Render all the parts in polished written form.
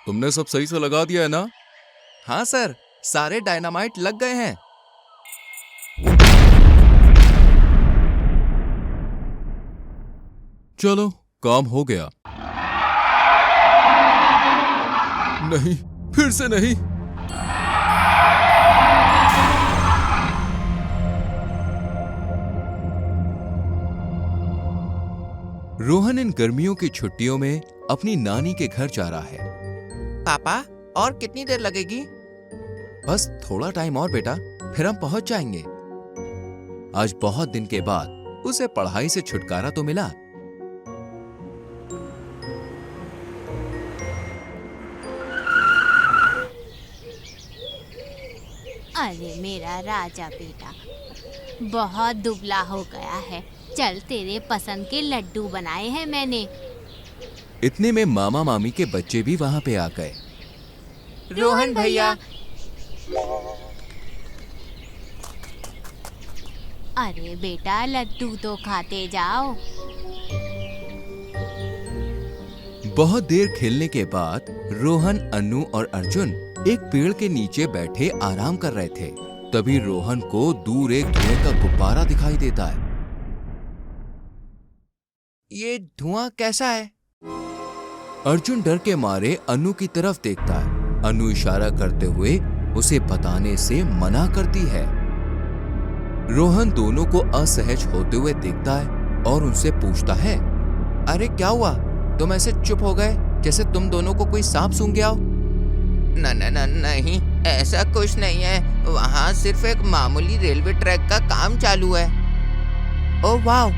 तुमने सब सही से लगा दिया है ना? हाँ सर, सारे डायनामाइट लग गए हैं। चलो, काम हो गया। नहीं, फिर से नहीं। रोहन इन गर्मियों की छुट्टियों में अपनी नानी के घर जा रहा है। पापा, और कितनी देर लगेगी? बस थोड़ा टाइम और बेटा, फिर हम पहुंच जाएंगे। आज बहुत दिन के बाद उसे पढ़ाई से छुटकारा तो मिला। अरे मेरा राजा बेटा बहुत दुबला हो गया है। चल, तेरे पसंद के लड्डू बनाए हैं मैंने। इतने में मामा मामी के बच्चे भी वहां पे आ गए। रोहन भैया। अरे बेटा, लड्डू तो खाते जाओ। बहुत देर खेलने के बाद रोहन, अन्नू और अर्जुन एक पेड़ के नीचे बैठे आराम कर रहे थे। तभी रोहन को दूर एक धुएं का गुब्बारा दिखाई देता है। ये धुआं कैसा है? अर्जुन डर के मारे अन्नू की तरफ देखता है। अन्नू इशारा करते हुए उसे बताने से मना करती है। रोहन दोनों को असहज होते हुए देखता है और उनसे पूछता है, अरे क्या हुआ? तुम ऐसे चुप हो गए जैसे तुम दोनों को कोई सांप सूंघ गया हो। नहीं, ऐसा कुछ नहीं है। वहाँ सिर्फ एक मामूली रेलवे ट्रैक का काम चालू है। ओह वाह,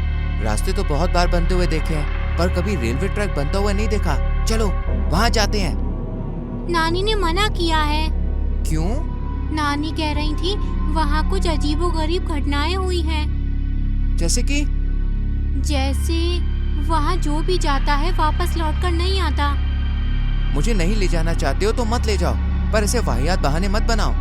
रास्ते तो बहुत बार बनते हुए देखे हैं, पर कभी रेलवे ट्रैक बनता हुआ नहीं देखा। चलो वहाँ जाते हैं। नानी ने मना किया है। क्यों? नानी कह रही थी वहाँ कुछ अजीबोगरीब घटनाएं हुई हैं। जैसे कि? जैसे वहाँ जो भी जाता है वापस लौटकर नहीं आता। मुझे नहीं ले जाना चाहते हो तो मत ले जाओ, पर ऐसे वाहियात बहाने मत बनाओ।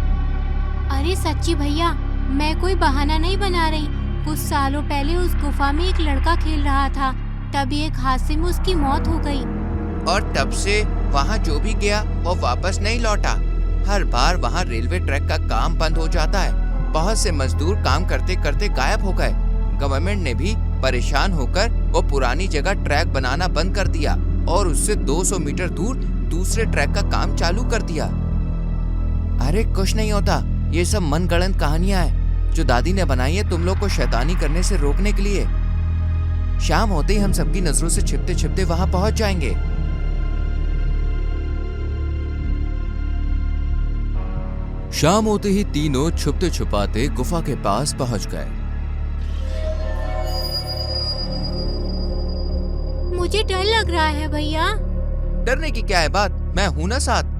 अरे सच्ची भैया, मैं कोई बहाना नहीं बना रही। कुछ सालों पहले उस गुफा में एक लड़का खेल रहा था, तभी एक हादसे में उसकी मौत हो गई। और तब से वहाँ जो भी गया वो वापस नहीं लौटा। हर बार वहाँ रेलवे ट्रैक का काम बंद हो जाता है। बहुत से मजदूर काम करते करते गायब हो गए। गवर्नमेंट ने भी परेशान होकर वो पुरानी जगह ट्रैक बनाना बंद कर दिया और उससे 200 मीटर दूर दूसरे ट्रैक का काम चालू कर दिया। अरे कुछ नहीं होता, ये सब मनगढ़ंत कहानियां हैं जो दादी ने बनाई है तुम लोग को शैतानी करने से रोकने के लिए। शाम होते ही हम सबकी नजरों से छिपते छिपते वहां पहुंच जाएंगे। शाम होते ही तीनों छुपते छुपाते गुफा के पास पहुंच गए। मुझे डर लग रहा है भैया। डरने की क्या है बात, मैं हूं ना साथ।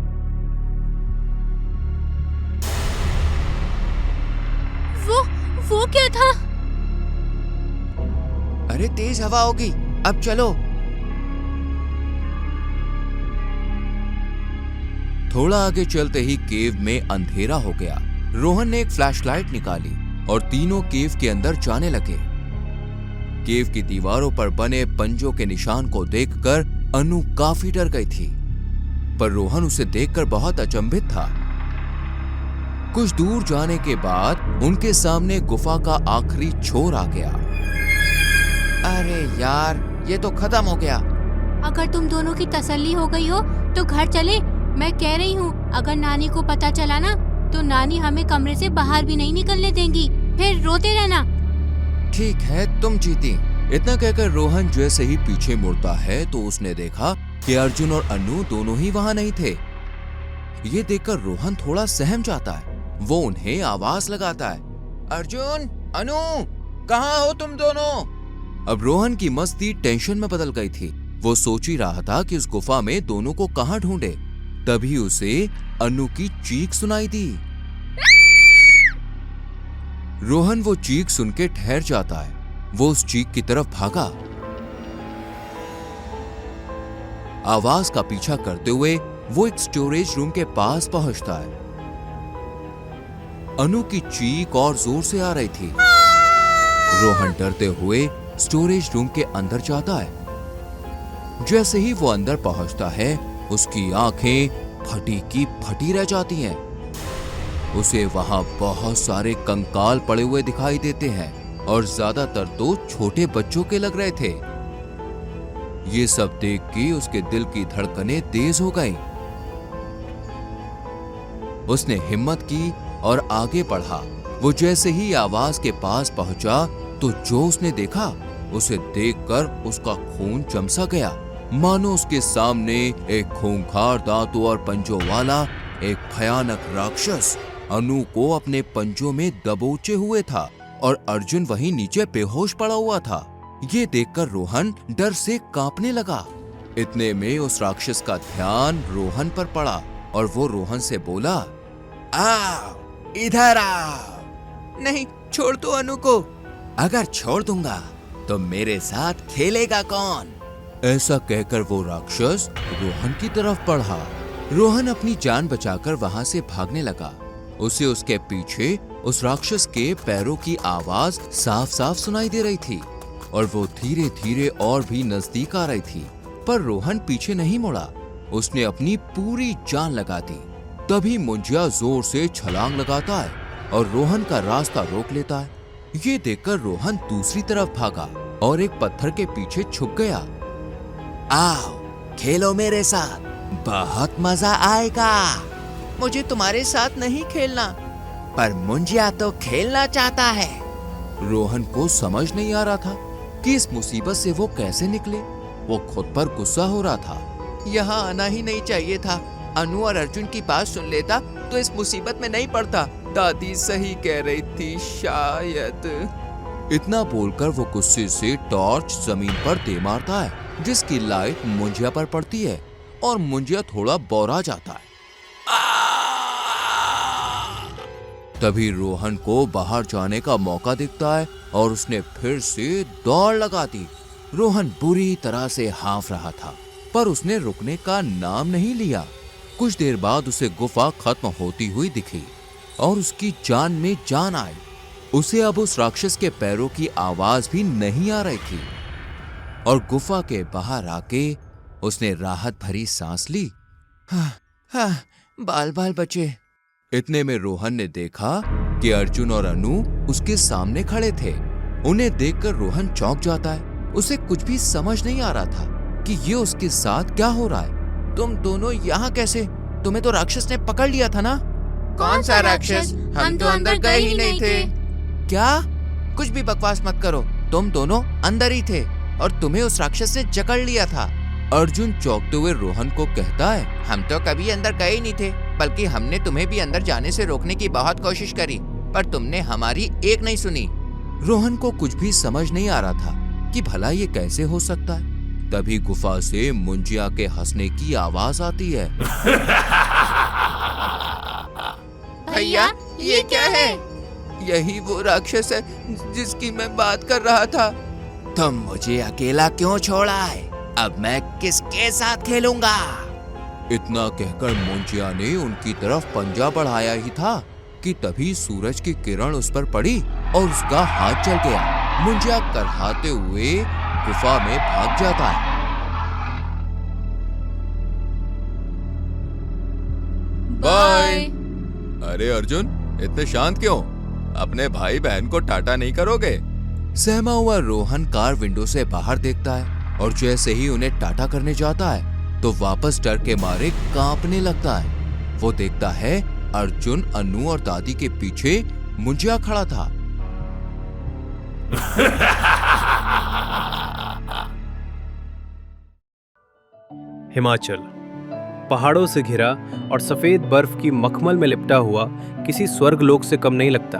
वो क्या था? अरे तेज हवा होगी, अब चलो। थोड़ा आगे चलते ही केव में अंधेरा हो गया। रोहन ने एक फ्लैशलाइट निकाली और तीनों केव के अंदर जाने लगे। केव की दीवारों पर बने पंजों के निशान को देखकर अनु काफी डर गई थी, पर रोहन उसे देखकर बहुत अचंभित था। कुछ दूर जाने के बाद उनके सामने गुफा का आखिरी छोर आ गया। अरे यार, ये तो खत्म हो गया। अगर तुम दोनों की तसल्ली हो गई हो तो घर चले। मैं कह रही हूँ, अगर नानी को पता चला ना तो नानी हमें कमरे से बाहर भी नहीं निकलने देंगी, फिर रोते रहना। ठीक है, तुम जीती। इतना कहकर रोहन जैसे ही पीछे मुड़ता है तो उसने देखा कि अर्जुन और अनु दोनों ही वहां नहीं थे। ये देखकर रोहन थोड़ा सहम जाता है। वो उन्हें आवाज लगाता है, अर्जुन, अनु, कहाँ हो तुम दोनों? अब रोहन की मस्ती टेंशन में बदल गई थी। वो सोच ही रहा था कि उस गुफा में दोनों को कहाँ ढूंढे। तभी उसे अनु की चीख सुनाई दी। रोहन वो चीख सुन के ठहर जाता है। वो उस चीख की तरफ भागा। आवाज का पीछा करते हुए वो एक स्टोरेज रूम के पास पहुंचता है। अनु की चीख और जोर से आ रही थी। रोहन डरते हुए स्टोरेज रूम के अंदर जाता है। जैसे ही वो अंदर पहुंचता है, उसकी आंखें फटी की फटी रह जाती हैं। उसे वहां बहुत सारे कंकाल पड़े हुए दिखाई देते हैं और ज्यादातर तो छोटे बच्चों के लग रहे थे। ये सब देख के उसके दिल की धड़कनें तेज हो गईं। उसने हिम्मत की और आगे बढ़ा। वो जैसे ही आवाज के पास पहुंचा तो जो उसने देखा उसे देखकर उसका खून चमसा गया, मानो उसके सामने एक खूंखार दांतों और पंजों वाला एक भयानक राक्षस अनु को अपने पंजों में दबोचे हुए था और अर्जुन वहीं नीचे बेहोश पड़ा हुआ था। ये देखकर रोहन डर से कांपने लगा। इतने में उस राक्षस का ध्यान रोहन पर पड़ा और वो रोहन से बोला, आओ, इधर आओ। नहीं, छोड़ दो अनु को। अगर छोड़ दूंगा तो मेरे साथ खेलेगा कौन? ऐसा कहकर वो राक्षस रोहन की तरफ बढ़ा। रोहन अपनी जान बचाकर वहां से भागने लगा। उसे उसके पीछे उस राक्षस के पैरों की आवाज साफ साफ सुनाई दे रही थी और वो धीरे धीरे और भी नजदीक आ रही थी, पर रोहन पीछे नहीं मुड़ा। उसने अपनी पूरी जान लगा दी। तभी मुंजिया जोर से छलांग लगाता है और रोहन का रास्ता रोक लेता है। ये देखकर रोहन दूसरी तरफ भागा और एक पत्थर के पीछे छुप गया। आओ, खेलो मेरे साथ, बहुत मजा आएगा। मुझे तुम्हारे साथ नहीं खेलना, पर मुंजिया तो खेलना चाहता है। रोहन को समझ नहीं आ रहा था कि इस मुसीबत से वो कैसे निकले। वो खुद पर गुस्सा हो रहा था। यहाँ आना ही नहीं चाहिए था। अनु और अर्जुन की बात सुन लेता तो इस मुसीबत में नहीं पड़ता। दादी सही कह रही थी शायद। इतना बोलकर वो गुस्से से टॉर्च जमीन पर दे मारता है, जिसकी लाइट मुंजिया पर पड़ती है और मुंजिया थोड़ा बौरा जाता है। तभी रोहन को बाहर जाने का मौका दिखता है और उसने फिर से दौड़ लगा दी। रोहन बुरी तरह से हाँफ रहा था, पर उसने रुकने का नाम नहीं लिया। कुछ देर बाद उसे गुफा खत्म होती हुई दिखी और उसकी जान में जान आई। उसे अब उस राक्षस के पैरों की आवाज भी नहीं आ रही थी और गुफा के बाहर आके उसने राहत भरी सांस ली। हाँ, बाल बाल बचे। इतने में रोहन ने देखा कि अर्जुन और अनु उसके सामने खड़े थे। उन्हें देखकर रोहन चौंक जाता है। उसे कुछ भी समझ नहीं आ रहा था कि ये उसके साथ क्या हो रहा है। तुम दोनों यहाँ कैसे? तुम्हें तो राक्षस ने पकड़ लिया था ना? कौन सा राक्षस? हम तो अंदर गए ही नहीं थे। क्या? कुछ भी बकवास मत करो। तुम दोनों अंदर ही थे और तुम्हें उस राक्षस ने जकड़ लिया था। अर्जुन चौंकते हुए रोहन को कहता है, हम तो कभी अंदर गए ही नहीं थे, बल्कि हमने तुम्हें भी अंदर जाने से रोकने की बहुत कोशिश करी, पर तुमने हमारी एक नहीं सुनी। रोहन को कुछ भी समझ नहीं आ रहा था कि भला ये कैसे हो सकता है। तभी गुफा से मुंजिया के हंसने की आवाज आती है। भैया, ये क्या है? यही वो राक्षस है जिसकी मैं बात कर रहा था। तुम मुझे अकेला क्यों छोड़ा है? अब मैं किसके साथ खेलूंगा? इतना कहकर मुंजिया ने उनकी तरफ पंजा बढ़ाया ही था कि तभी सूरज की किरण उस पर पड़ी और उसका हाथ चल गया। मुंजिया करहाते हुए गुफा में भाग जाता है। बाय। अरे अर्जुन, इतने शांत क्यों? अपने भाई बहन को टाटा नहीं करोगे? सहमा हुआ रोहन कार विंडो से बाहर देखता है और जैसे ही उन्हें टाटा करने जाता है तो वापस डर के मारे कांपने लगता है। वो देखता है अर्जुन, अनु और दादी के पीछे मुंजिया खड़ा था। हिमाचल पहाड़ों से घिरा और सफेद बर्फ की मखमल में लिपटा हुआ किसी स्वर्गलोक से कम नहीं लगता।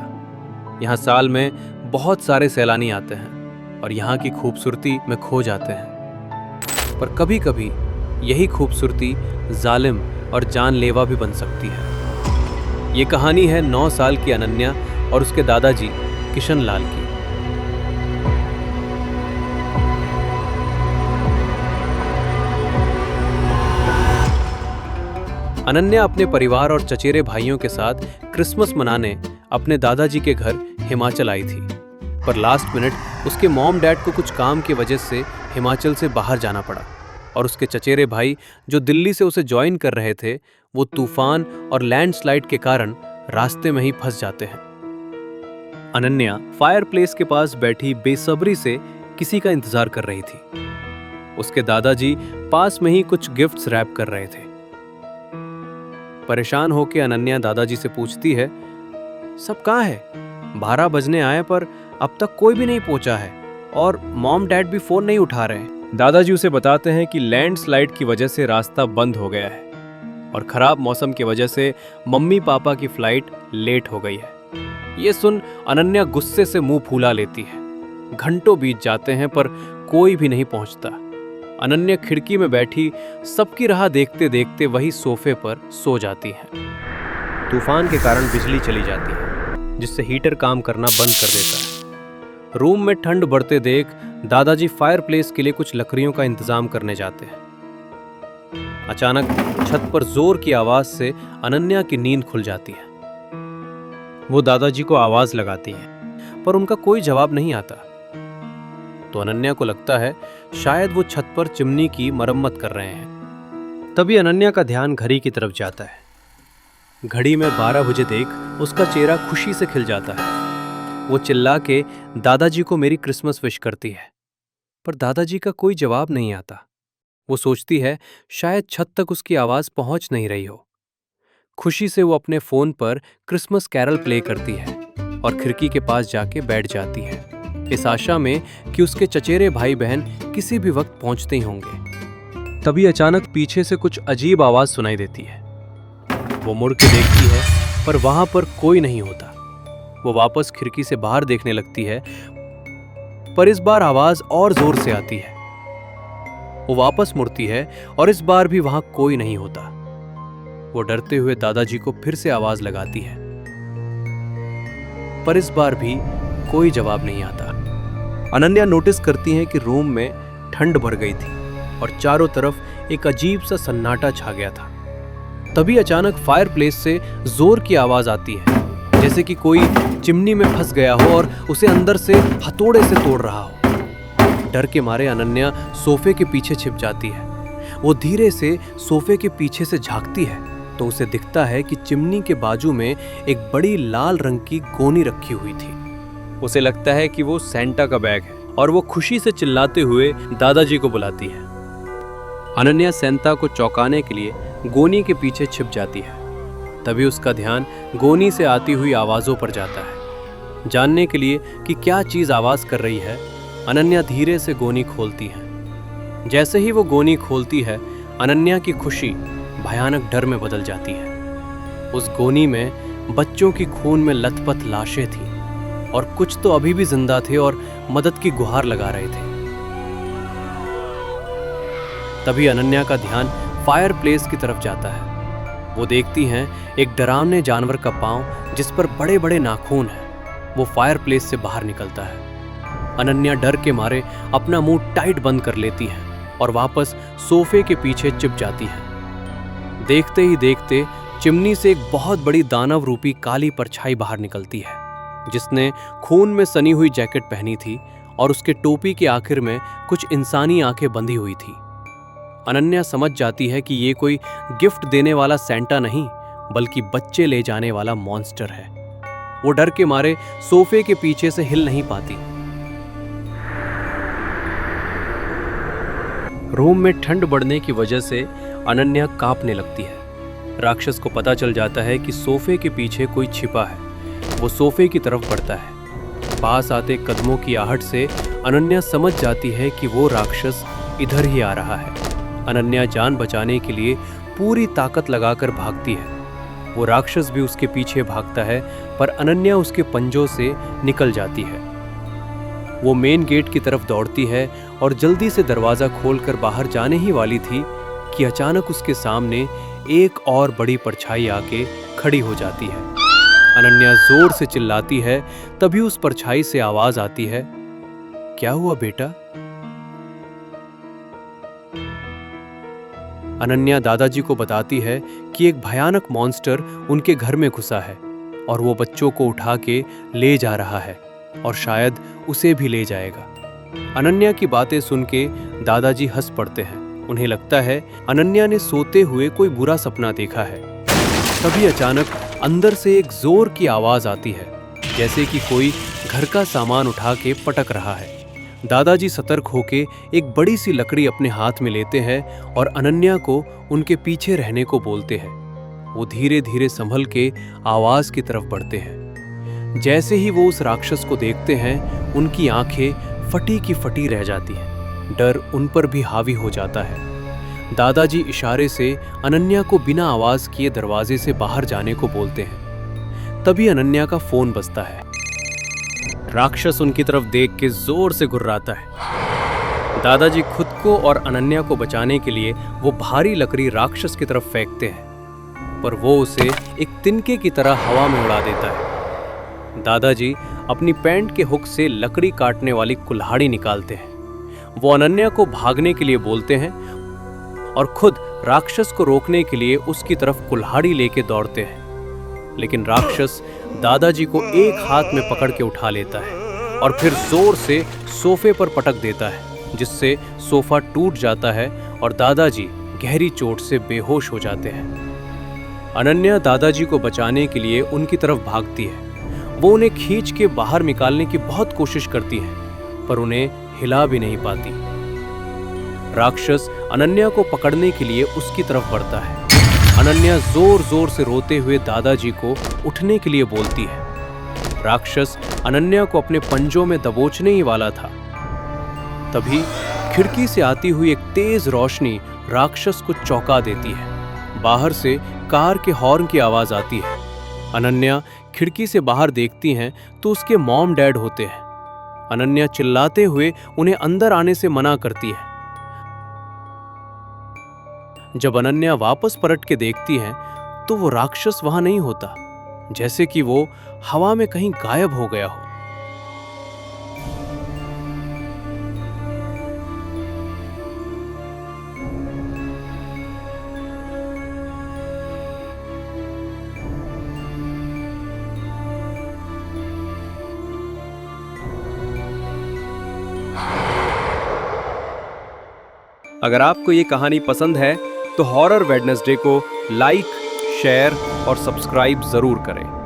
यहाँ साल में बहुत सारे सैलानी आते हैं और यहाँ की खूबसूरती में खो जाते हैं, पर कभी कभी यही खूबसूरती जालिम और जानलेवा भी बन सकती है। ये कहानी है 9 साल की अनन्या और उसके दादाजी किशन लाल की। अनन्या अपने परिवार और चचेरे भाइयों के साथ क्रिसमस मनाने अपने दादाजी के घर हिमाचल आई थी, पर लास्ट मिनट उसके मॉम डैड को कुछ काम की वजह से हिमाचल से बाहर जाना पड़ा। और उसके चचेरे भाई जो दिल्ली से उसे ज्वाइन कर रहे थे, वो तूफान और लैंडस्लाइड के कारण रास्ते में ही फंस जाते हैं। अनन्या फायरप्लेस के पास बैठी बेसब्री से किसी का इंतजार कर रही थी। उसके दादाजी पास में ही कुछ गिफ्ट्स रैप कर रहे थे। परेशान होकर अनन्या दादाजी से पूछती है, सब कहाँ है? 12 बजने आए पर अब तक कोई भी नहीं पहुंचा है और मॉम डैड भी फोन नहीं उठा रहे हैं। दादाजी उसे बताते हैं कि लैंडस्लाइड की वजह से रास्ता बंद हो गया है और खराब मौसम की वजह से मम्मी पापा की फ्लाइट लेट हो गई है। ये सुन अनन्या गुस्से से मुंह फूला लेती है। घंटों बीत जाते हैं पर कोई भी नहीं पहुंचता। अनन्या खिड़की में बैठी सबकी राह देखते देखते वही सोफे पर सो जाती है। तूफान के कारण बिजली चली जाती है, जिससे हीटर काम करना बंद कर देता है। रूम में ठंड बढ़ते देख दादाजी फायरप्लेस के लिए कुछ लकड़ियों का इंतजाम करने जाते हैं। अचानक छत पर जोर की आवाज से अनन्या की नींद खुल जाती है। वो दादाजी को आवाज लगाती है पर उनका कोई जवाब नहीं आता। तो अनन्या को लगता है शायद वो छत पर चिमनी की मरम्मत कर रहे हैं। तभी अनन्या का ध्यान घड़ी की तरफ जाता है। घड़ी में 12 बजे देख उसका चेहरा खुशी से खिल जाता है। वो चिल्ला के दादाजी को मेरी क्रिसमस विश करती है, पर दादाजी का कोई जवाब नहीं आता। वो सोचती है शायद छत तक उसकी आवाज पहुंच नहीं रही हो। खुशी से वो अपने फोन पर क्रिसमस कैरल प्ले करती है और खिड़की के पास जाके बैठ जाती है, इस आशा में कि उसके चचेरे भाई बहन किसी भी वक्त पहुंचते ही होंगे। तभी अचानक पीछे से कुछ अजीब आवाज सुनाई देती है। वो मुड़ के देखती है पर वहां पर कोई नहीं होता। वो वापस खिड़की से बाहर देखने लगती है, पर इस बार आवाज और जोर से आती है। वो वापस मुड़ती है और इस बार भी वहां कोई नहीं होता। वो डरते हुए दादाजी को फिर से आवाज लगाती है, पर इस बार भी कोई जवाब नहीं आता। अनन्या नोटिस करती है कि रूम में ठंड बढ़ गई थी और चारों तरफ एक अजीब सा सन्नाटा छा गया था। तभी अचानक फायरप्लेस से जोर की आवाज आती है, जैसे कि कोई चिमनी में फंस गया हो और उसे अंदर से हथौड़े से तोड़ रहा हो। डर के मारे अनन्या सोफे के पीछे छिप जाती है। वो धीरे से सोफे के पीछे से झांकती है तो उसे दिखता है कि चिमनी के बाजू में एक बड़ी लाल रंग की गोनी रखी हुई थी। उसे लगता है कि वो सैंटा का बैग है और वो खुशी से चिल्लाते हुए दादाजी को बुलाती है। अनन्या सैंटा को चौंकाने के लिए गोनी के पीछे छिप जाती है। तभी उसका ध्यान गोनी से आती हुई आवाजों पर जाता है। जानने के लिए कि क्या चीज आवाज कर रही है, अनन्या धीरे से गोनी खोलती है। जैसे ही वो गोनी खोलती है, अनन्या की खुशी भयानक डर में बदल जाती है। उस गोनी में बच्चों की खून में लथपथ लाशें थीं और कुछ तो अभी भी जिंदा थे और मदद की गुहार लगा रहे थे। तभी अनन्या का ध्यान फायरप्लेस की तरफ जाता है। वो देखती हैं एक डरावने जानवर का पांव जिस पर बड़े बड़े नाखून हैं। वो फायरप्लेस से बाहर निकलता है। अनन्या डर के मारे अपना मुंह टाइट बंद कर लेती है और वापस सोफे के पीछे छिप जाती है। देखते ही देखते चिमनी से एक बहुत बड़ी दानव रूपी काली परछाई बाहर निकलती है, जिसने खून में सनी हुई जैकेट पहनी थी और उसके टोपी के आखिर में कुछ इंसानी आंखें बंधी हुई थी। अनन्या समझ जाती है कि ये कोई गिफ्ट देने वाला सैंटा नहीं, बल्कि बच्चे ले जाने वाला मॉन्स्टर है। वो डर के मारे सोफे के पीछे से हिल नहीं पाती। रूम में ठंड बढ़ने की वजह से अनन्या कांपने लगती है। राक्षस को पता चल जाता है कि सोफे के पीछे कोई छिपा है। वो सोफे की तरफ बढ़ता है। पास आते कदमों की आहट से अनन्या समझ जाती है कि वो राक्षस इधर ही आ रहा है। अनन्या जान बचाने के लिए पूरी ताकत लगाकर भागती है। वो राक्षस भी उसके पीछे भागता है, पर अनन्या उसके पंजों से निकल जाती है। वो मेन गेट की तरफ दौड़ती है और जल्दी से दरवाजा खोलकर बाहर जाने ही वाली थी कि अचानक उसके सामने एक और बड़ी परछाई आके खड़ी हो जाती है। अनन्या जोर से चिल्लाती है। तभी उस परछाई से आवाज आती है, क्या हुआ बेटा? अनन्या दादाजी को बताती है कि एक भयानक मॉन्स्टर उनके घर में घुसा है और वो बच्चों को उठा के ले जा रहा है और शायद उसे भी ले जाएगा। अनन्या की बातें सुन के दादाजी हंस पड़ते हैं। उन्हें लगता है अनन्या ने सोते हुए कोई बुरा सपना देखा है। तभी अचानक अंदर से एक जोर की आवाज आती है, जैसे कि कोई घर का सामान उठा के पटक रहा है। दादाजी सतर्क होके एक बड़ी सी लकड़ी अपने हाथ में लेते हैं और अनन्या को उनके पीछे रहने को बोलते हैं। वो धीरे धीरे संभल के आवाज की तरफ बढ़ते हैं। जैसे ही वो उस राक्षस को देखते हैं, उनकी आंखें फटी की फटी रह जाती हैं। डर उन पर भी हावी हो जाता है। दादाजी इशारे से अनन्या को बिना आवाज किए दरवाजे से बाहर जाने को बोलते हैं। तभी अनन्या का फोन बजता है। राक्षस उनकी तरफ देख के जोर से गुर्राता है। दादाजी खुद को और अनन्या को बचाने के लिए वो भारी लकड़ी राक्षस की तरफ फेंकते हैं, पर वो उसे एक तिनके की तरह हवा में उड़ा देता है। दादाजी अपनी पैंट के हुक से लकड़ी काटने वाली कुल्हाड़ी निकालते हैं। वो अनन्या को भागने के लिए बोलते हैं और खुद राक्षस को रोकने के लिए उसकी तरफ कुल्हाड़ी लेके दौड़ते हैं। लेकिन राक्षस दादाजी को एक हाथ में पकड़ के उठा लेता है और फिर जोर से सोफे पर पटक देता है, जिससे सोफा टूट जाता है और दादाजी गहरी चोट से बेहोश हो जाते हैं। अनन्या दादाजी को बचाने के लिए उनकी तरफ भागती है। वो उन्हें खींच के बाहर निकालने की बहुत कोशिश करती है, पर उन्हें हिला भी नहीं पाती। राक्षस अनन्या को पकड़ने के लिए उसकी तरफ बढ़ता है। अनन्या जोर जोर से रोते हुए दादाजी को उठने के लिए बोलती है। राक्षस अनन्या को अपने पंजों में दबोचने ही वाला था। तभी खिड़की से आती हुई एक तेज रोशनी राक्षस को चौंका देती है। बाहर से कार के हॉर्न की आवाज आती है। अनन्या खिड़की से बाहर देखती हैं तो उसके मॉम डैड होते हैं। अनन्या चिल्लाते हुए उन्हें अंदर आने से मना करती है। जब अनन्या वापस पलट के देखती हैं तो वो राक्षस वहां नहीं होता, जैसे कि वो हवा में कहीं गायब हो गया हो। अगर आपको ये कहानी पसंद है तो हॉरर वेडनेसडे को लाइक, शेयर और सब्सक्राइब जरूर करें।